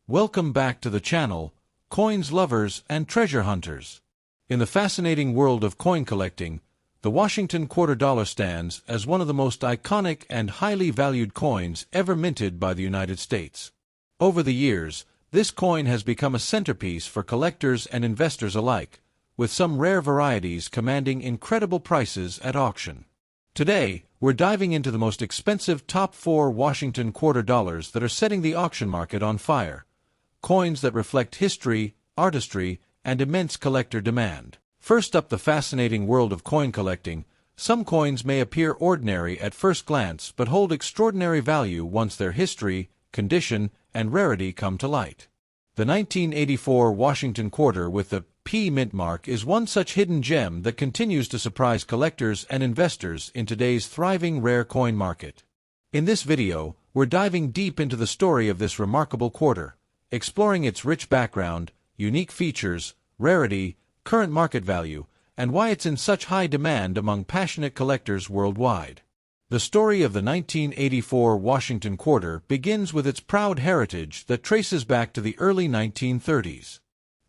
Welcome back to the channel, coins lovers and treasure hunters. In the fascinating world of coin collecting, the Washington quarter dollar stands as one of the most iconic and highly valued coins ever minted by the United States. Over the years, this coin has become a centerpiece for collectors and investors alike, with some rare varieties commanding incredible prices at auction. Today, we're diving into the most expensive top 4 Washington quarter dollars that are setting the auction market on fire. Coins that reflect history, artistry, and immense collector demand. First up, the fascinating world of coin collecting. Some coins may appear ordinary at first glance but hold extraordinary value once their history, condition, and rarity come to light. The 1984 Washington quarter with the P mint mark is one such hidden gem that continues to surprise collectors and investors in today's thriving rare coin market. In this video, we're diving deep into the story of this remarkable quarter, exploring its rich background, unique features, rarity, current market value, and why it's in such high demand among passionate collectors worldwide. The story of the 1984 Washington quarter begins with its proud heritage that traces back to the early 1930s.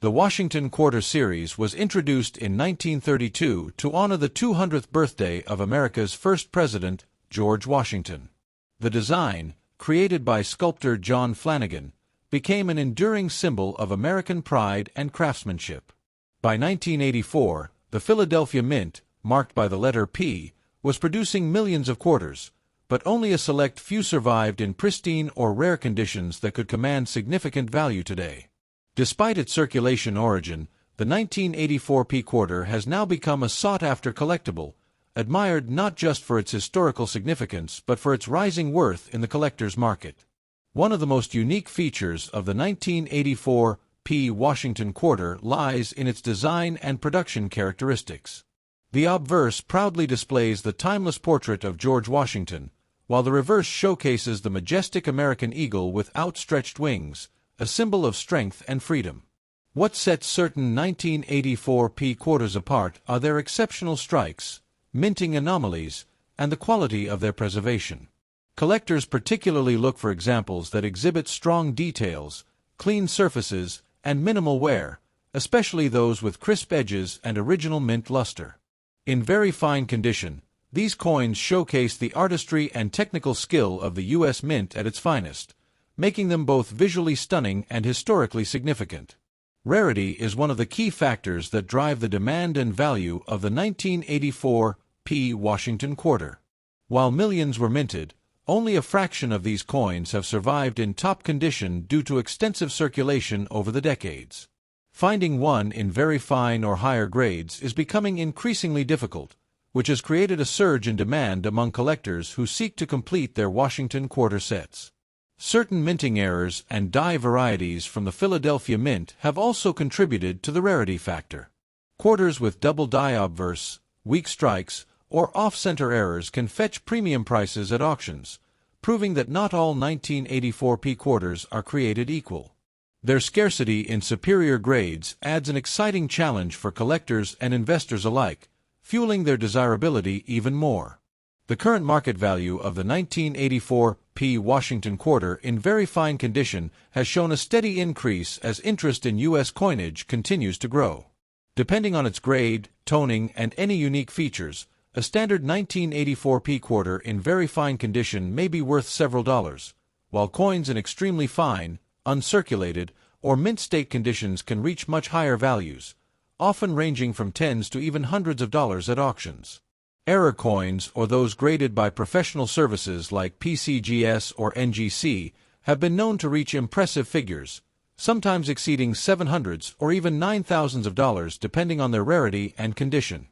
The Washington quarter series was introduced in 1932 to honor the 200th birthday of America's first president, George Washington. The design, created by sculptor John Flanagan, became an enduring symbol of American pride and craftsmanship. By 1984, the Philadelphia Mint, marked by the letter P, was producing millions of quarters, but only a select few survived in pristine or rare conditions that could command significant value today. Despite its circulation origin, the 1984 P quarter has now become a sought-after collectible, admired not just for its historical significance but for its rising worth in the collector's market. One of the most unique features of the 1984 P Washington quarter lies in its design and production characteristics. The obverse proudly displays the timeless portrait of George Washington, while the reverse showcases the majestic American eagle with outstretched wings, a symbol of strength and freedom. What sets certain 1984 P quarters apart are their exceptional strikes, minting anomalies, and the quality of their preservation. Collectors particularly look for examples that exhibit strong details, clean surfaces, and minimal wear, especially those with crisp edges and original mint luster. In very fine condition, these coins showcase the artistry and technical skill of the U.S. Mint at its finest, making them both visually stunning and historically significant. Rarity is one of the key factors that drive the demand and value of the 1984 P Washington quarter. While millions were minted, only a fraction of these coins have survived in top condition due to extensive circulation over the decades. Finding one in very fine or higher grades is becoming increasingly difficult, which has created a surge in demand among collectors who seek to complete their Washington quarter sets. Certain minting errors and die varieties from the Philadelphia Mint have also contributed to the rarity factor. Quarters with double die obverse, weak strikes, or off-center errors can fetch premium prices at auctions, proving that not all 1984 P quarters are created equal. Their scarcity in superior grades adds an exciting challenge for collectors and investors alike, fueling their desirability even more. The current market value of the 1984 P Washington quarter in very fine condition has shown a steady increase as interest in U.S. coinage continues to grow. Depending on its grade, toning, and any unique features, a standard 1984 P quarter in very fine condition may be worth several dollars, while coins in extremely fine, uncirculated, or mint state conditions can reach much higher values, often ranging from tens to even hundreds of dollars at auctions. Error coins, or those graded by professional services like PCGS or NGC, have been known to reach impressive figures, sometimes exceeding $700s or even $9,000 depending on their rarity and condition.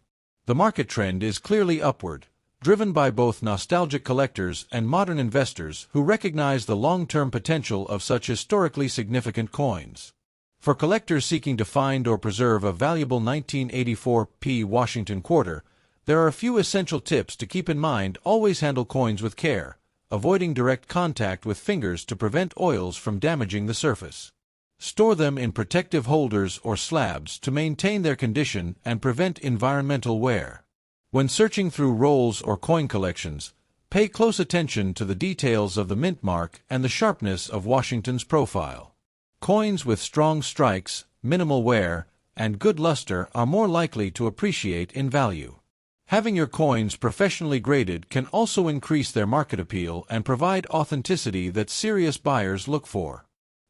The market trend is clearly upward, driven by both nostalgic collectors and modern investors who recognize the long-term potential of such historically significant coins. For collectors seeking to find or preserve a valuable 1984 P Washington quarter, there are a few essential tips to keep in mind. Always handle coins with care, avoiding direct contact with fingers to prevent oils from damaging the surface. Store them in protective holders or slabs to maintain their condition and prevent environmental wear. When searching through rolls or coin collections, pay close attention to the details of the mint mark and the sharpness of Washington's profile. Coins with strong strikes, minimal wear, and good luster are more likely to appreciate in value. Having your coins professionally graded can also increase their market appeal and provide authenticity that serious buyers look for.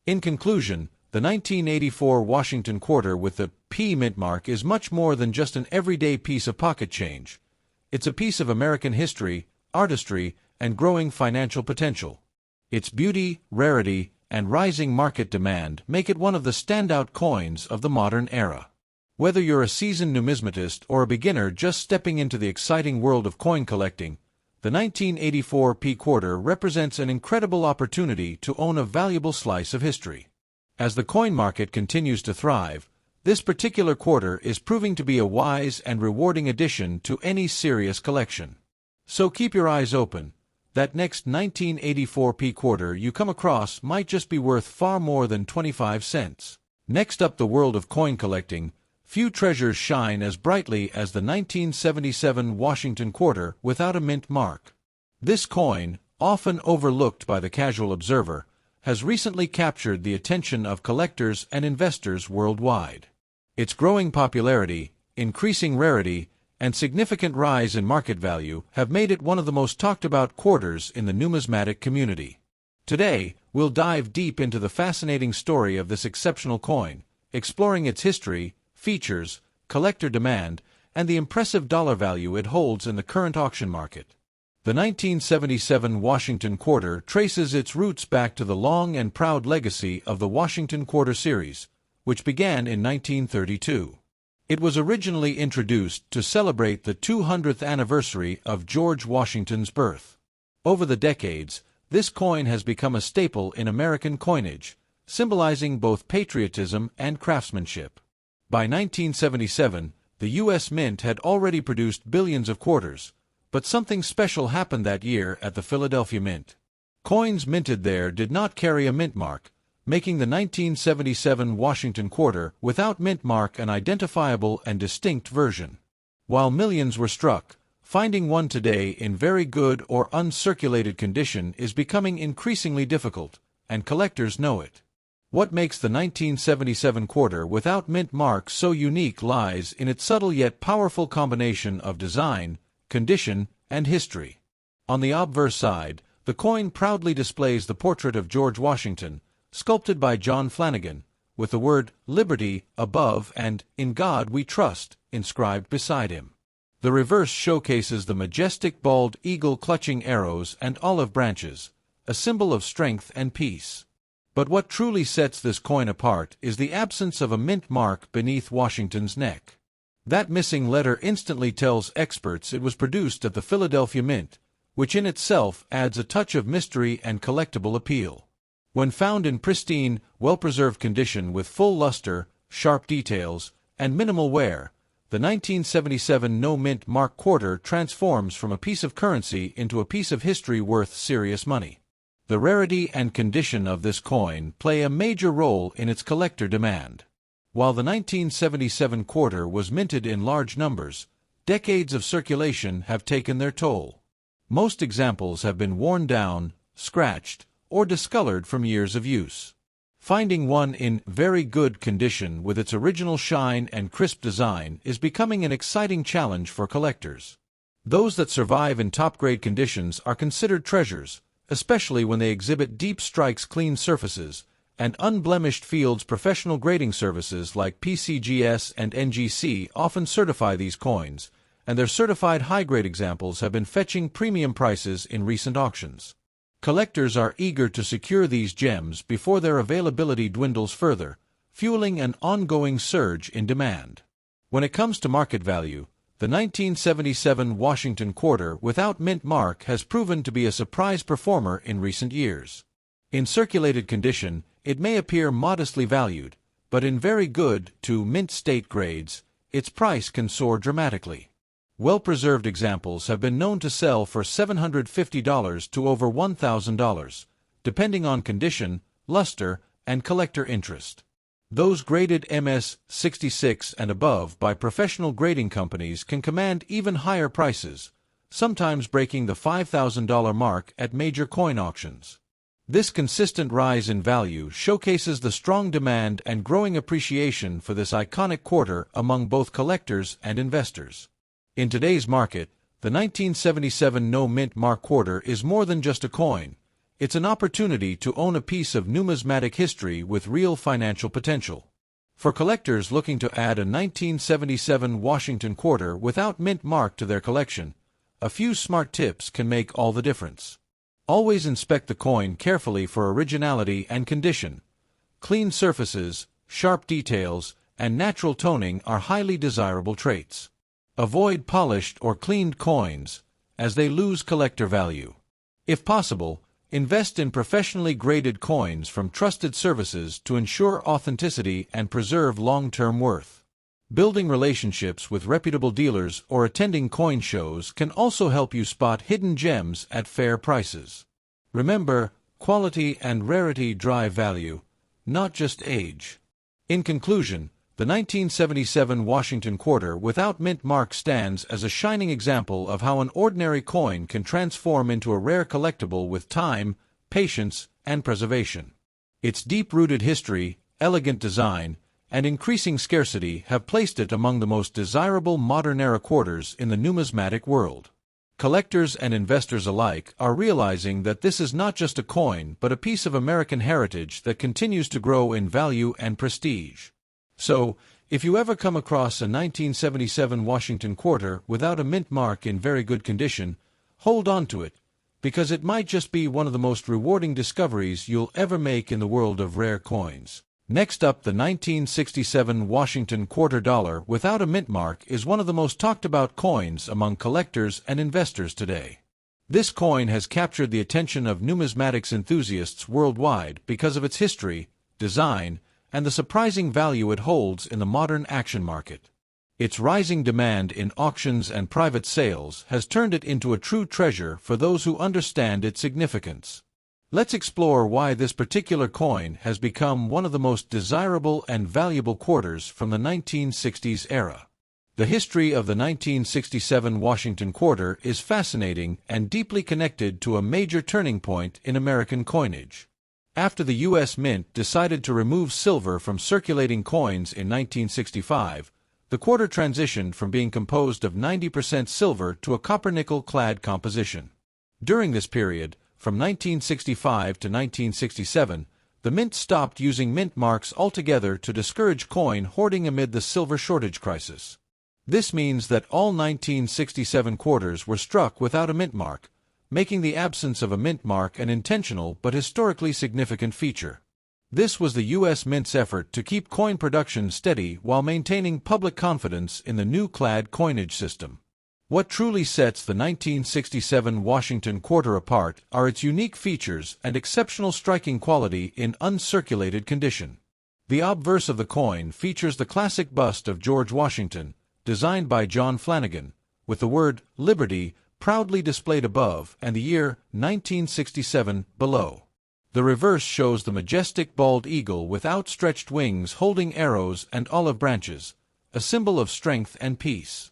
In conclusion, the 1984 Washington quarter with the P mint mark is much more than just an everyday piece of pocket change. It's a piece of American history, artistry, and growing financial potential. Its beauty, rarity, and rising market demand make it one of the standout coins of the modern era. Whether you're a seasoned numismatist or a beginner just stepping into the exciting world of coin collecting, the 1984 P quarter represents an incredible opportunity to own a valuable slice of history. As the coin market continues to thrive, this particular quarter is proving to be a wise and rewarding addition to any serious collection. So keep your eyes open. That next 1984 P quarter you come across might just be worth far more than 25 cents. Next up, the world of coin collecting. Few treasures shine as brightly as the 1977 Washington quarter without a mint mark. This coin, often overlooked by the casual observer, has recently captured the attention of collectors and investors worldwide. Its growing popularity, increasing rarity, and significant rise in market value have made it one of the most talked-about quarters in the numismatic community. Today, we'll dive deep into the fascinating story of this exceptional coin, exploring its history, features, collector demand, and the impressive dollar value it holds in the current auction market. The 1977 Washington quarter traces its roots back to the long and proud legacy of the Washington Quarter series, which began in 1932. It was originally introduced to celebrate the 200th anniversary of George Washington's birth. Over the decades, this coin has become a staple in American coinage, symbolizing both patriotism and craftsmanship. By 1977, the U.S. Mint had already produced billions of quarters, but something special happened that year at the Philadelphia Mint. Coins minted there did not carry a mint mark, making the 1977 Washington quarter without mint mark an identifiable and distinct version. While millions were struck, finding one today in very good or uncirculated condition is becoming increasingly difficult, and collectors know it. What makes the 1977 quarter without mint mark so unique lies in its subtle yet powerful combination of design, condition, and history. On the obverse side, the coin proudly displays the portrait of George Washington, sculpted by John Flanagan, with the word "Liberty" above and "In God We Trust" inscribed beside him. The reverse showcases the majestic bald eagle clutching arrows and olive branches, a symbol of strength and peace. But what truly sets this coin apart is the absence of a mint mark beneath Washington's neck. That missing letter instantly tells experts it was produced at the Philadelphia Mint, which in itself adds a touch of mystery and collectible appeal. When found in pristine, well-preserved condition with full luster, sharp details, and minimal wear, the 1977 no mint mark quarter transforms from a piece of currency into a piece of history worth serious money. The rarity and condition of this coin play a major role in its collector demand. While the 1977 quarter was minted in large numbers, decades of circulation have taken their toll. Most examples have been worn down, scratched, or discolored from years of use. Finding one in very good condition with its original shine and crisp design is becoming an exciting challenge for collectors. Those that survive in top-grade conditions are considered treasures, especially when they exhibit deep strikes, clean surfaces, and unblemished fields. Professional grading services like PCGS and NGC often certify these coins, and their certified high-grade examples have been fetching premium prices in recent auctions. Collectors are eager to secure these gems before their availability dwindles further, fueling an ongoing surge in demand. When it comes to market value, the 1977 Washington quarter without mint mark has proven to be a surprise performer in recent years. In circulated condition, it may appear modestly valued, but in very good to mint state grades, its price can soar dramatically. Well-preserved examples have been known to sell for $750 to over $1,000, depending on condition, luster, and collector interest. Those graded MS-66 and above by professional grading companies can command even higher prices, sometimes breaking the $5,000 mark at major coin auctions. This consistent rise in value showcases the strong demand and growing appreciation for this iconic quarter among both collectors and investors. In today's market, the 1977 no-mint mark quarter is more than just a coin. It's an opportunity to own a piece of numismatic history with real financial potential. For collectors looking to add a 1977 Washington quarter without mint mark to their collection, a few smart tips can make all the difference. Always inspect the coin carefully for originality and condition. Clean surfaces, sharp details, and natural toning are highly desirable traits. Avoid polished or cleaned coins, as they lose collector value. If possible, invest in professionally graded coins from trusted services to ensure authenticity and preserve long-term worth. Building relationships with reputable dealers or attending coin shows can also help you spot hidden gems at fair prices. Remember, quality and rarity drive value, not just age. In conclusion, the 1977 Washington quarter without mint mark stands as a shining example of how an ordinary coin can transform into a rare collectible with time, patience, and preservation. Its deep-rooted history, elegant design, and increasing scarcity have placed it among the most desirable modern-era quarters in the numismatic world. Collectors and investors alike are realizing that this is not just a coin but a piece of American heritage that continues to grow in value and prestige. So, if you ever come across a 1977 Washington quarter without a mint mark in very good condition, hold on to it, because it might just be one of the most rewarding discoveries you'll ever make in the world of rare coins. Next up, the 1967 Washington quarter dollar without a mint mark is one of the most talked about coins among collectors and investors today. This coin has captured the attention of numismatics enthusiasts worldwide because of its history, design, and the surprising value it holds in the modern action market. Its rising demand in auctions and private sales has turned it into a true treasure for those who understand its significance. Let's explore why this particular coin has become one of the most desirable and valuable quarters from the 1960s era. The history of the 1967 Washington quarter is fascinating and deeply connected to a major turning point in American coinage. After the U.S. Mint decided to remove silver from circulating coins in 1965, the quarter transitioned from being composed of 90% silver to a copper-nickel-clad composition. During this period, from 1965 to 1967, the Mint stopped using mint marks altogether to discourage coin hoarding amid the silver shortage crisis. This means that all 1967 quarters were struck without a mint mark, making the absence of a mint mark an intentional but historically significant feature. This was the U.S. Mint's effort to keep coin production steady while maintaining public confidence in the new clad coinage system. What truly sets the 1967 Washington quarter apart are its unique features and exceptional striking quality in uncirculated condition. The obverse of the coin features the classic bust of George Washington, designed by John Flanagan, with the word Liberty proudly displayed above and the year 1967 below. The reverse shows the majestic bald eagle with outstretched wings holding arrows and olive branches, a symbol of strength and peace.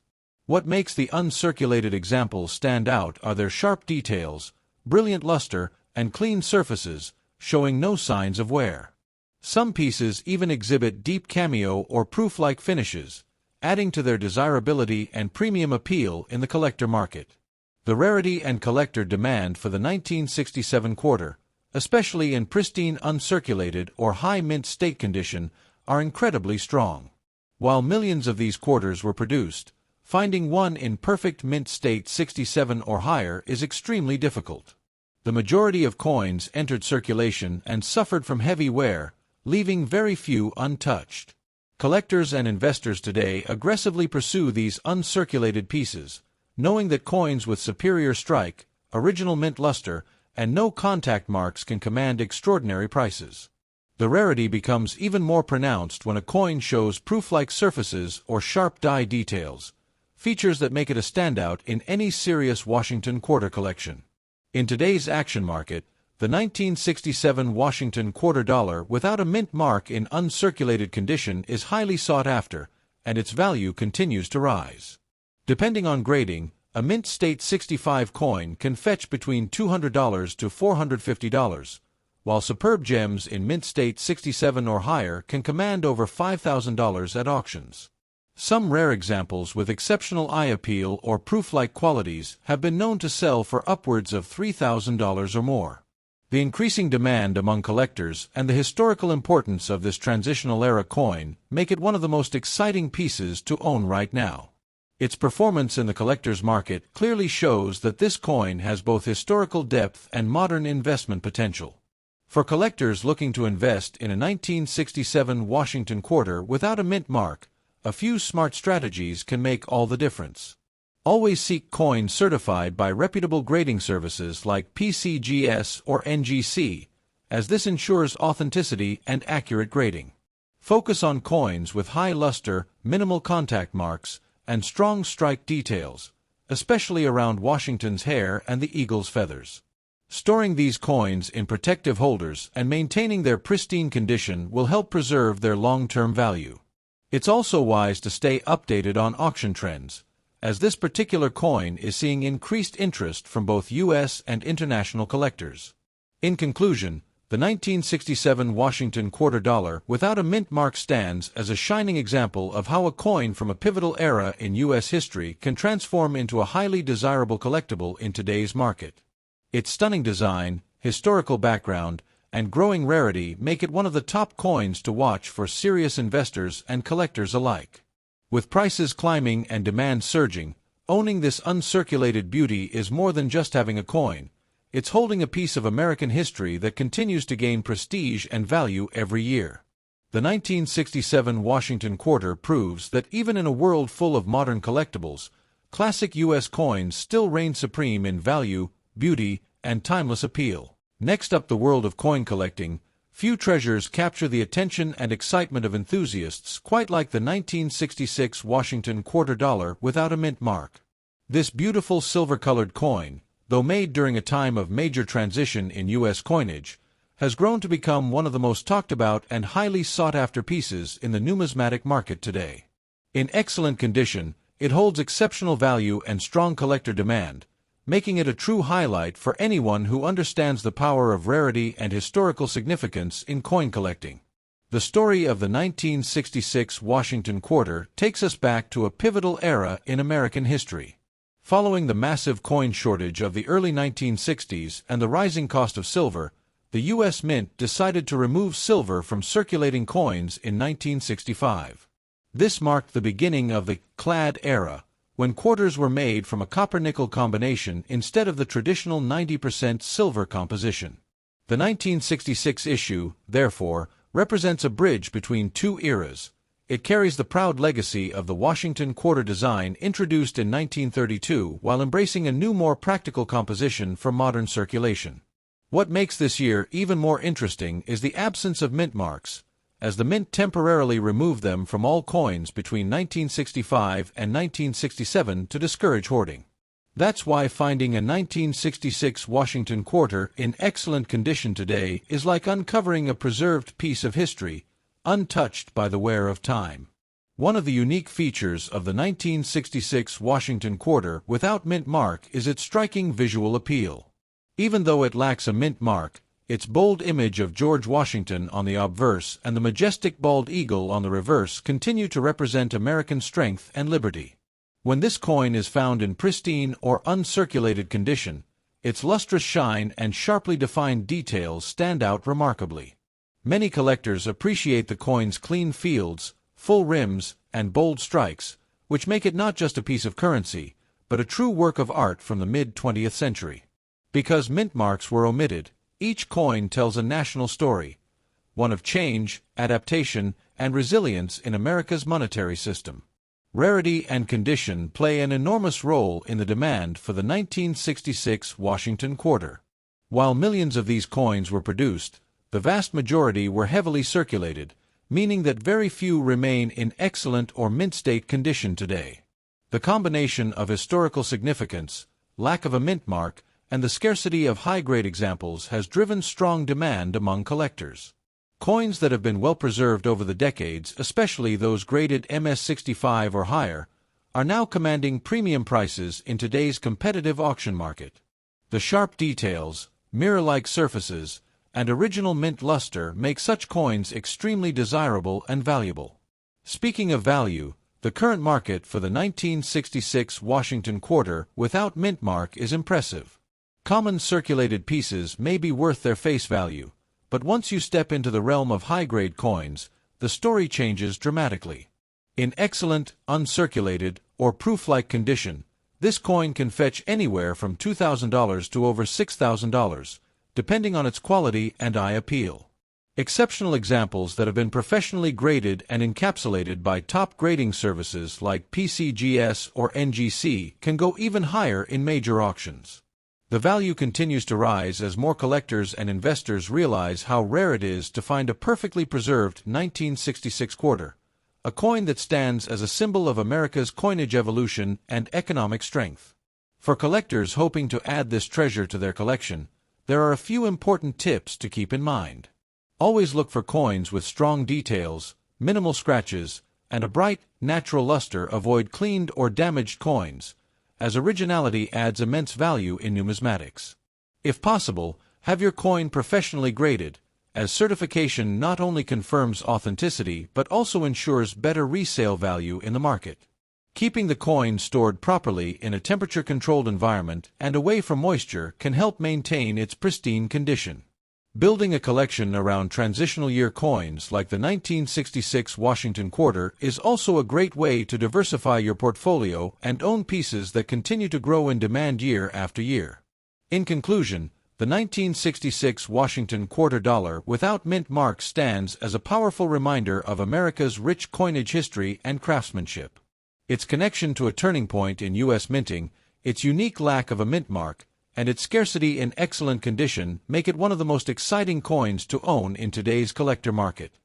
What makes the uncirculated examples stand out are their sharp details, brilliant luster, and clean surfaces, showing no signs of wear. Some pieces even exhibit deep cameo or proof-like finishes, adding to their desirability and premium appeal in the collector market. The rarity and collector demand for the 1967 quarter, especially in pristine uncirculated or high mint state condition, are incredibly strong. While millions of these quarters were produced, finding one in perfect mint state 67 or higher is extremely difficult. The majority of coins entered circulation and suffered from heavy wear, leaving very few untouched. Collectors and investors today aggressively pursue these uncirculated pieces, knowing that coins with superior strike, original mint luster, and no contact marks can command extraordinary prices. The rarity becomes even more pronounced when a coin shows proof-like surfaces or sharp die details, features that make it a standout in any serious Washington quarter collection. In today's action market, the 1967 Washington quarter dollar without a mint mark in uncirculated condition is highly sought after, and its value continues to rise. Depending on grading, a mint state 65 coin can fetch between $200 to $450, while superb gems in mint state 67 or higher can command over $5,000 at auctions. Some rare examples with exceptional eye appeal or proof-like qualities have been known to sell for upwards of $3,000 or more. The increasing demand among collectors and the historical importance of this transitional era coin make it one of the most exciting pieces to own right now. Its performance in the collector's market clearly shows that this coin has both historical depth and modern investment potential. For collectors looking to invest in a 1967 Washington quarter without a mint mark, a few smart strategies can make all the difference. Always seek coins certified by reputable grading services like PCGS or NGC, as this ensures authenticity and accurate grading. Focus on coins with high luster, minimal contact marks, and strong strike details, especially around Washington's hair and the eagle's feathers. Storing these coins in protective holders and maintaining their pristine condition will help preserve their long-term value. It's also wise to stay updated on auction trends, as this particular coin is seeing increased interest from both U.S. and international collectors. In conclusion, the 1967 Washington quarter dollar without a mint mark stands as a shining example of how a coin from a pivotal era in U.S. history can transform into a highly desirable collectible in today's market. Its stunning design, historical background, and growing rarity make it one of the top coins to watch for serious investors and collectors alike. With prices climbing and demand surging, owning this uncirculated beauty is more than just having a coin. It's holding a piece of American history that continues to gain prestige and value every year. The 1967 Washington quarter proves that even in a world full of modern collectibles, classic U.S. coins still reign supreme in value, beauty, and timeless appeal. Next up, the world of coin collecting. Few treasures capture the attention and excitement of enthusiasts quite like the 1966 Washington quarter dollar without a mint mark. This beautiful silver-colored coin, though made during a time of major transition in U.S. coinage, has grown to become one of the most talked about and highly sought-after pieces in the numismatic market today. In excellent condition, it holds exceptional value and strong collector demand, making it a true highlight for anyone who understands the power of rarity and historical significance in coin collecting. The story of the 1966 Washington quarter takes us back to a pivotal era in American history. Following the massive coin shortage of the early 1960s and the rising cost of silver, the U.S. Mint decided to remove silver from circulating coins in 1965. This marked the beginning of the clad era, when quarters were made from a copper-nickel combination instead of the traditional 90% silver composition. The 1966 issue, therefore, represents a bridge between two eras. It carries the proud legacy of the Washington quarter design introduced in 1932 while embracing a new, more practical composition for modern circulation. What makes this year even more interesting is the absence of mint marks, as the Mint temporarily removed them from all coins between 1965 and 1967 to discourage hoarding. That's why finding a 1966 Washington quarter in excellent condition today is like uncovering a preserved piece of history, untouched by the wear of time. One of the unique features of the 1966 Washington quarter without mint mark is its striking visual appeal. Even though it lacks a mint mark, its bold image of George Washington on the obverse and the majestic bald eagle on the reverse continue to represent American strength and liberty. When this coin is found in pristine or uncirculated condition, its lustrous shine and sharply defined details stand out remarkably. Many collectors appreciate the coin's clean fields, full rims, and bold strikes, which make it not just a piece of currency, but a true work of art from the mid-20th century. Because mint marks were omitted, each coin tells a national story, one of change, adaptation, and resilience in America's monetary system. Rarity and condition play an enormous role in the demand for the 1966 Washington quarter. While millions of these coins were produced, the vast majority were heavily circulated, meaning that very few remain in excellent or mint-state condition today. The combination of historical significance, lack of a mint mark, and the scarcity of high-grade examples has driven strong demand among collectors. Coins that have been well preserved over the decades, especially those graded MS-65 or higher, are now commanding premium prices in today's competitive auction market. The sharp details, mirror-like surfaces, and original mint luster make such coins extremely desirable and valuable. Speaking of value, the current market for the 1966 Washington quarter without mint mark is impressive. Common circulated pieces may be worth their face value, but once you step into the realm of high-grade coins, the story changes dramatically. In excellent, uncirculated, or proof-like condition, this coin can fetch anywhere from $2,000 to over $6,000, depending on its quality and eye appeal. Exceptional examples that have been professionally graded and encapsulated by top grading services like PCGS or NGC can go even higher in major auctions. The value continues to rise as more collectors and investors realize how rare it is to find a perfectly preserved 1966 quarter, a coin that stands as a symbol of America's coinage evolution and economic strength. For collectors hoping to add this treasure to their collection, there are a few important tips to keep in mind. Always look for coins with strong details, minimal scratches, and a bright, natural luster. Avoid cleaned or damaged coins, as originality adds immense value in numismatics. If possible, have your coin professionally graded, as certification not only confirms authenticity but also ensures better resale value in the market. Keeping the coin stored properly in a temperature-controlled environment and away from moisture can help maintain its pristine condition. Building a collection around transitional year coins like the 1966 Washington quarter is also a great way to diversify your portfolio and own pieces that continue to grow in demand year after year. In conclusion, the 1966 Washington quarter dollar without mint mark stands as a powerful reminder of America's rich coinage history and craftsmanship. Its connection to a turning point in U.S. minting, its unique lack of a mint mark, and its scarcity in excellent condition make it one of the most exciting coins to own in today's collector market.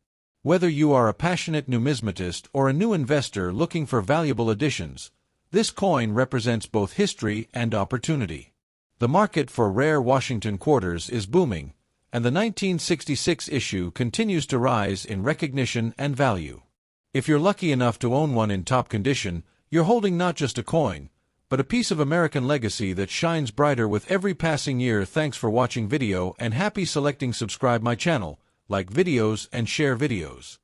Whether you are a passionate numismatist or a new investor looking for valuable additions, this coin represents both history and opportunity. The market for rare Washington quarters is booming, and the 1966 issue continues to rise in recognition and value. If you're lucky enough to own one in top condition, you're holding not just a coin, but a piece of American legacy that shines brighter with every passing year. Thanks for watching video and happy selecting. Subscribe my channel, like videos and share videos.